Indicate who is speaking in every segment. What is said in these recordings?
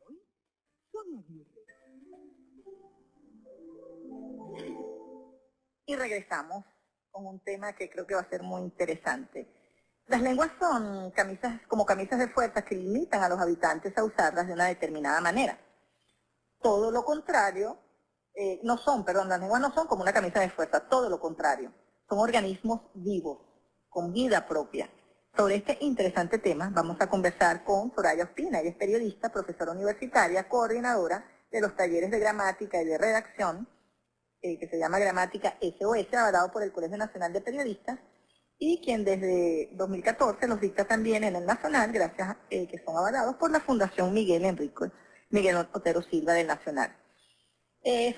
Speaker 1: Hoy, Sonia Aguirre. Y regresamos con un tema que creo que va a ser muy interesante. Las lenguas son como camisas de fuerza que limitan a los habitantes a usarlas de una determinada manera. Todo lo contrario, las lenguas no son como una camisa de fuerza, todo lo contrario. Son organismos vivos, con vida propia. Sobre este interesante tema vamos a conversar con Soraya Ospina. Ella es periodista, profesora universitaria, coordinadora de los talleres de gramática y de redacción, que se llama Gramática SOS, avalado por el Colegio Nacional de Periodistas, y quien desde 2014 los dicta también en el Nacional, gracias a que son avalados por la Fundación Miguel Otero Silva del Nacional.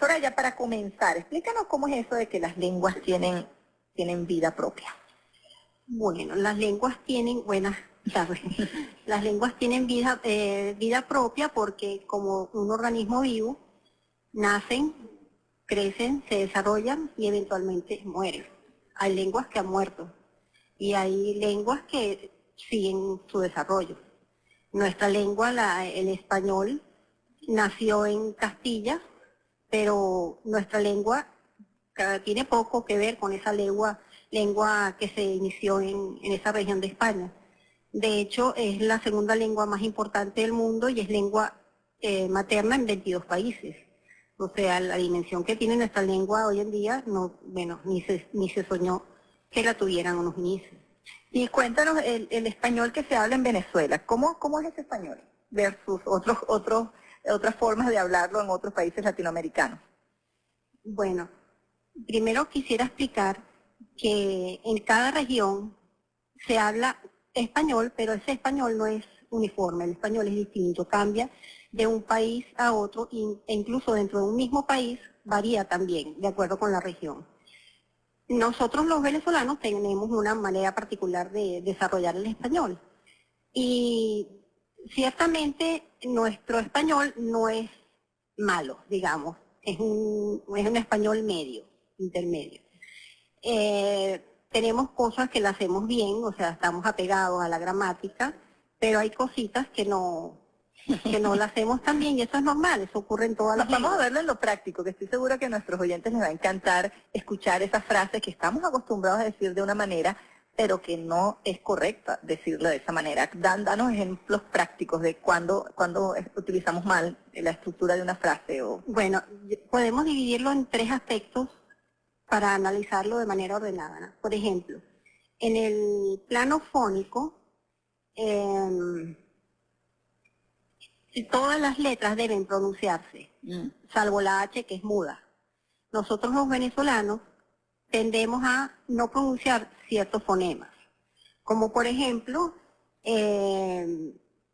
Speaker 1: Soraya, para comenzar, explícanos cómo es eso de que las lenguas tienen vida propia.
Speaker 2: Bueno, las lenguas tienen, buenas tardes, las lenguas tienen vida propia porque como un organismo vivo, nacen, crecen, se desarrollan y eventualmente mueren. Hay lenguas que han muerto y hay lenguas que siguen su desarrollo. Nuestra lengua, el español, nació en Castilla, pero nuestra lengua tiene poco que ver con esa lengua que se inició en esa región de España. De hecho, es la segunda lengua más importante del mundo y es lengua materna en 22 países. O sea, la dimensión que tiene nuestra lengua hoy en día, ni se soñó que la tuvieran unos inicios.
Speaker 1: Y cuéntanos el español que se habla en Venezuela. ¿Cómo es ese español versus otras formas de hablarlo en otros países latinoamericanos?
Speaker 2: Bueno, primero quisiera explicar que en cada región se habla español, pero ese español no es uniforme, el español es distinto, cambia de un país a otro e incluso dentro de un mismo país varía también, de acuerdo con la región. Nosotros los venezolanos tenemos una manera particular de desarrollar el español y ciertamente nuestro español no es malo, digamos, es un español medio, intermedio. Tenemos cosas que las hacemos bien, o sea, estamos apegados a la gramática, pero hay cositas que no las hacemos tan bien y eso es normal, eso ocurre en todas las lenguas.
Speaker 1: Vamos a verlo en lo práctico, que estoy segura que a nuestros oyentes les va a encantar escuchar esas frases que estamos acostumbrados a decir de una manera, pero que no es correcta decirlo de esa manera. Danos ejemplos prácticos de cuando utilizamos mal la estructura de una frase.
Speaker 2: Bueno, podemos dividirlo en 3 aspectos para analizarlo de manera ordenada, ¿no? Por ejemplo, en el plano fónico, todas las letras deben pronunciarse, salvo la H que es muda. Nosotros los venezolanos tendemos a no pronunciar ciertos fonemas, como por ejemplo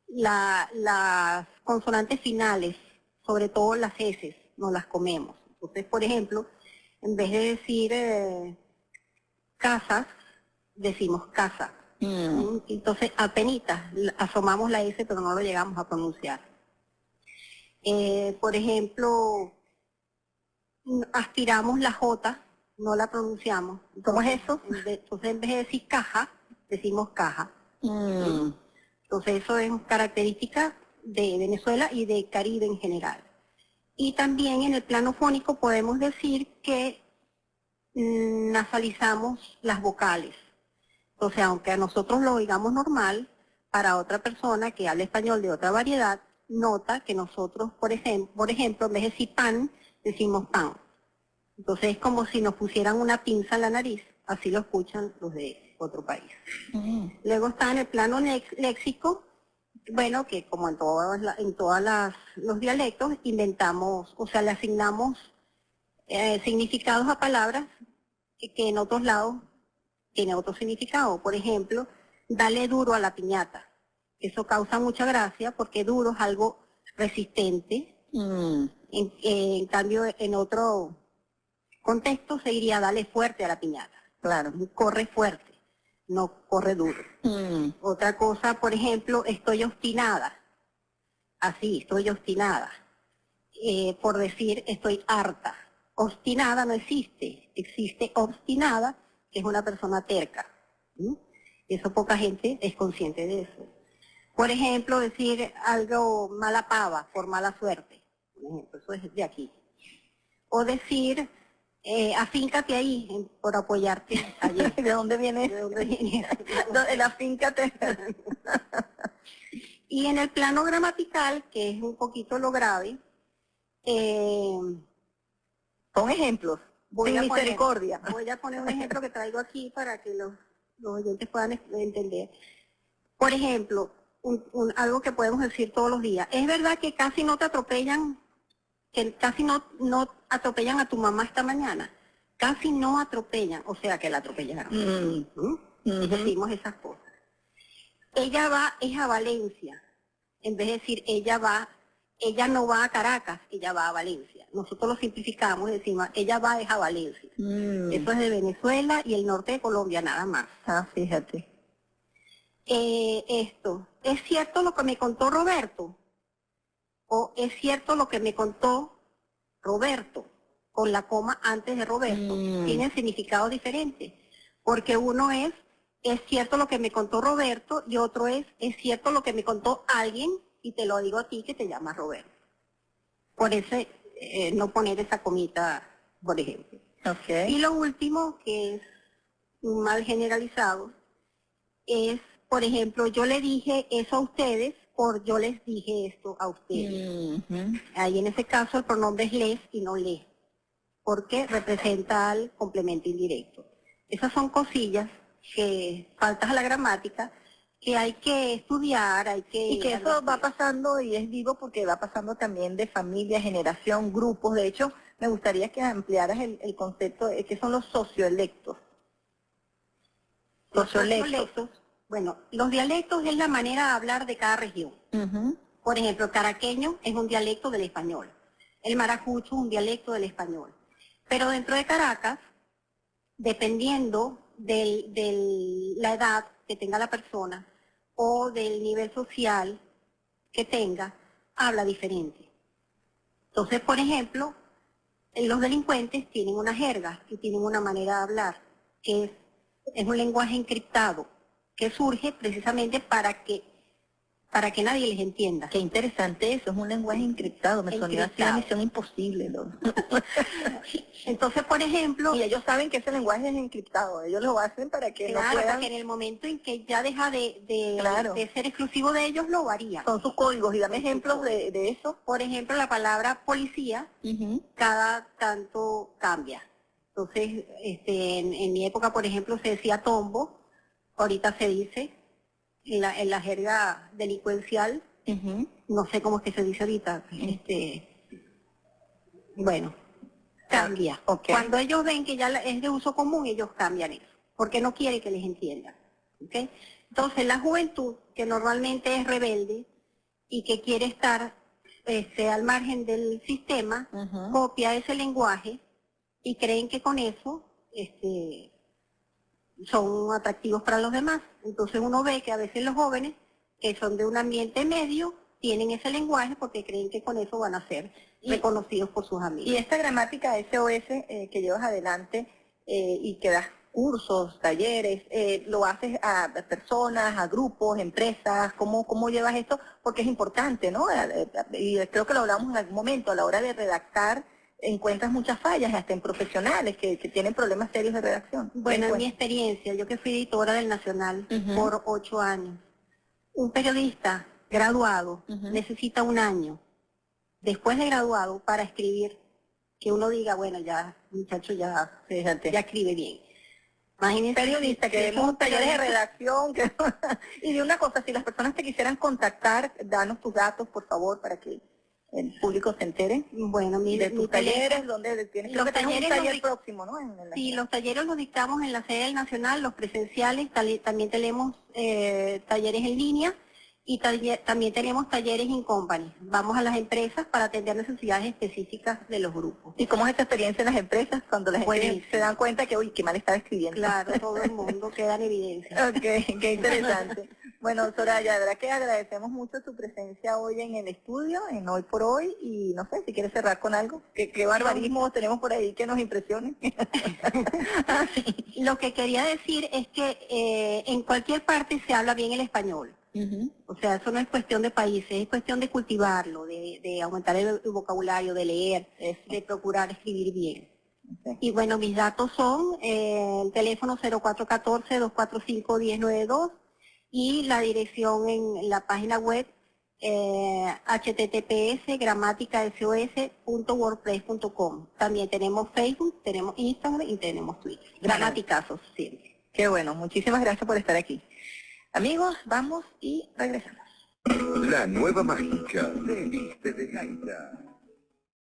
Speaker 2: las consonantes finales, sobre todo las S, no las comemos. Entonces, por ejemplo, en vez de decir casas, decimos casa. Entonces, apenitas asomamos la S, pero no lo llegamos a pronunciar. Por ejemplo, aspiramos la J, no la pronunciamos.
Speaker 1: ¿Cómo es eso?
Speaker 2: Entonces, en vez de decir caja, decimos caja. Entonces, eso es característica de Venezuela y de Caribe en general. Y también en el plano fónico podemos decir que nasalizamos las vocales. O sea, aunque a nosotros lo digamos normal, para otra persona que habla español de otra variedad, nota que nosotros, por ejemplo, en vez de decir pan, decimos pan. Entonces es como si nos pusieran una pinza en la nariz, así lo escuchan los de otro país. Luego está en el plano léxico, bueno, que como en todos los dialectos, inventamos, o sea, le asignamos significados a palabras que en otros lados tiene otro significado. Por ejemplo, dale duro a la piñata. Eso causa mucha gracia porque duro es algo resistente. En cambio, en otro contexto se diría dale fuerte a la piñata.
Speaker 1: Claro.
Speaker 2: Corre fuerte, no corre duro. Otra cosa, por ejemplo, estoy obstinada. Así, estoy obstinada. Por decir, estoy harta. Obstinada no existe, existe obstinada, que es una persona terca. Eso poca gente es consciente de eso. Por ejemplo, decir algo mala pava por mala suerte. Por ejemplo, eso es de aquí. O decir, afíncate ahí por apoyarte ayer.
Speaker 1: ¿De dónde viene?
Speaker 2: ¿De dónde viene?
Speaker 1: La finca te...
Speaker 2: Y en el plano gramatical, que es un poquito lo grave,
Speaker 1: Son ejemplos. Sin misericordia.
Speaker 2: Voy a poner un ejemplo que traigo aquí para que los oyentes puedan entender. Por ejemplo, algo que podemos decir todos los días. Es verdad que casi no te atropellan, que casi no atropellan a tu mamá esta mañana. Casi no atropellan, o sea que la atropellaron. Decimos esas cosas. Ella va es a Valencia. En vez de decir ella no va a Caracas, ella va a Valencia. Nosotros lo simplificamos y decimos ella va es a Valencia. Eso es de Venezuela y el norte de Colombia nada más.
Speaker 1: Ah, fíjate.
Speaker 2: Esto, ¿es cierto lo que me contó Roberto? ¿O es cierto lo que me contó Roberto? Con la coma antes de Roberto. Tienen significado diferente. Porque uno es cierto lo que me contó Roberto, y otro es cierto lo que me contó alguien, y te lo digo a ti que te llamas Roberto. Por eso no poner esa comita, por ejemplo.
Speaker 1: Okay.
Speaker 2: Y lo último, que es mal generalizado, es, por ejemplo, yo le dije eso a ustedes, por yo les dije esto a ustedes. Ahí en ese caso el pronombre es les y no le, porque representa al complemento indirecto. Esas son cosillas que faltas a la gramática, que hay que estudiar, hay que...
Speaker 1: Y que eso va pasando y es vivo porque va pasando también de familia, generación, grupos. De hecho, me gustaría que ampliaras el concepto de qué son los socioelectos.
Speaker 2: Socioelectos. Bueno, los dialectos es la manera de hablar de cada región. Por ejemplo, el caraqueño es un dialecto del español. El maracucho es un dialecto del español. Pero dentro de Caracas, dependiendo de la edad que tenga la persona o del nivel social que tenga, habla diferente. Entonces, por ejemplo, los delincuentes tienen una jerga y tienen una manera de hablar, que es un lenguaje encriptado, que surge precisamente para que nadie les entienda.
Speaker 1: Qué interesante eso, es un lenguaje encriptado, me sonó así una misión imposible. ¿No?
Speaker 2: Entonces, por ejemplo...
Speaker 1: Y ellos saben que ese lenguaje es encriptado, ellos lo hacen para que no puedan...
Speaker 2: Claro, para que en el momento en que ya deja de ser exclusivo de ellos, lo varía.
Speaker 1: Son sus códigos, y dame ejemplos de eso.
Speaker 2: Por ejemplo, la palabra policía, cada tanto cambia. Entonces, en mi época, por ejemplo, se decía tombo, ahorita se dice... En la jerga delincuencial, no sé cómo es que se dice ahorita, bueno, cambia. Cuando ellos ven que ya es de uso común, ellos cambian eso, porque no quieren que les entiendan. Entonces, la juventud, que normalmente es rebelde y que quiere estar al margen del sistema, copia ese lenguaje y creen que con eso son atractivos para los demás. Entonces uno ve que a veces los jóvenes que son de un ambiente medio tienen ese lenguaje porque creen que con eso van a ser reconocidos por sus amigos.
Speaker 1: Y esta gramática SOS que llevas adelante y que das cursos, talleres, lo haces a personas, a grupos, empresas, ¿cómo llevas esto? Porque es importante, ¿no? Y creo que lo hablamos en algún momento, a la hora de redactar, encuentras muchas fallas, hasta en profesionales que tienen problemas serios de redacción.
Speaker 2: Bueno, en mi experiencia, yo que fui editora del Nacional por 8 años, un periodista graduado necesita 1 año después de graduado para escribir, que uno diga, bueno, ya, muchacho, ya escribe bien.
Speaker 1: Imagínense, periodista, que demos talleres de redacción, y de una cosa, si las personas te quisieran contactar, danos tus datos, por favor, para que el público se entere.
Speaker 2: Bueno,
Speaker 1: de tus talleres, donde tienes
Speaker 2: los
Speaker 1: talleres un taller próximo, ¿no?
Speaker 2: Sí, los talleres los dictamos en la sede del Nacional, los presenciales, también tenemos talleres en línea y también tenemos talleres in company. Vamos a las empresas para atender necesidades específicas de los grupos.
Speaker 1: ¿Y cómo es esta experiencia en las empresas cuando la gente se dan cuenta que, uy, qué mal estaba escribiendo?
Speaker 2: Claro, todo el mundo queda en evidencia.
Speaker 1: Ok, qué interesante. Bueno, Soraya, de verdad que agradecemos mucho tu presencia hoy en el estudio, en Hoy por Hoy, y no sé, si quieres cerrar con algo, ¿qué barbarismos tenemos por ahí que nos impresionen?
Speaker 2: Lo que quería decir es que en cualquier parte se habla bien el español. O sea, eso no es cuestión de países, es cuestión de cultivarlo, de aumentar el vocabulario, de leer, de procurar escribir bien. Y bueno, mis datos son el teléfono 0414-245-1092 y la dirección en la página web https://gramaticasos.wordpress.com. También tenemos Facebook, tenemos Instagram y tenemos Twitter. Gramaticazos siempre.
Speaker 1: Qué bueno, muchísimas gracias por estar aquí. Amigos, vamos y regresamos.
Speaker 3: La nueva mágica de Viste de Gaita.